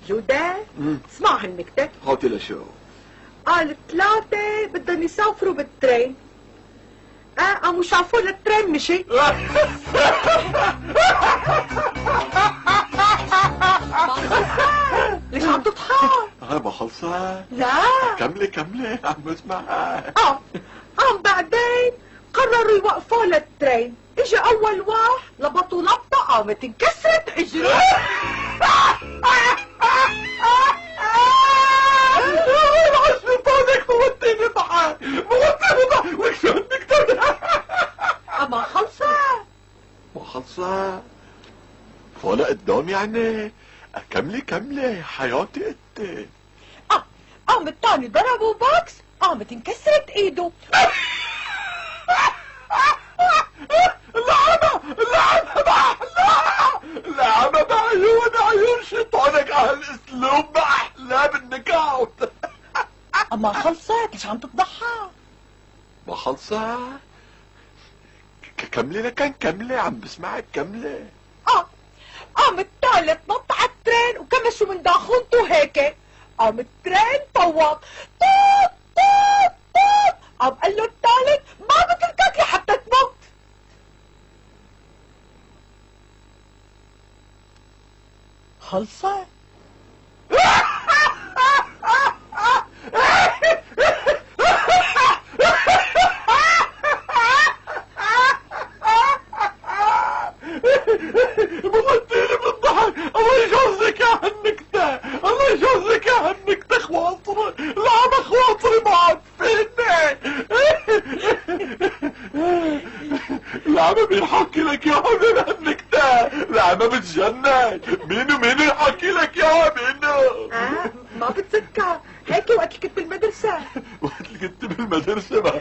جودة اسمع هالنكتة. هاتي لشو؟ قال 3 بدهم يسافروا بالترين. قاموا شافوا الترين مشي. ليش عم تضحك؟ ما خلصت؟ لا كملي عم بسمعها. قام بعدين قرروا يوقفوا للترين. اجى اول واحد لبطوا لبطه قامت انكسرت اجره. شيطانك موتيني ضحك وك شو النكتة؟ ما خلصت. ما خلصت؟ فولا قدام يعني. كملي حياتي انت. قام الثاني ضربوا بوكس قامت انكسرت ايده. لعبة بعيون شيطانك على الاسلوب ما احلى بالنكاوت. ما خلصت. ليش عم تضحك؟ ما خلصت؟ كملي لكن كملي عم بسمعك كملي. قام الثالث نط على الترين وكمشوا من داخلته هيك. قام الترين طوط طوط طوط طوط. قام قال له الثالث ما بتركك لحتى تموت. خلصت. بغطيني بالضحك. الله يجوزك يا هالنكتة. الله يجوزك يا هالنكتة. خواطري لعب خواطري ما عاد فيني. لعبة مين حكي لك يا من هالنكتة؟ لعبة بتجنن. مين يحكي لك يا مينو؟ ما بتذكر هيك وقت اللي كنت بالمدرسة. وقت اللي كنت بالمدرسة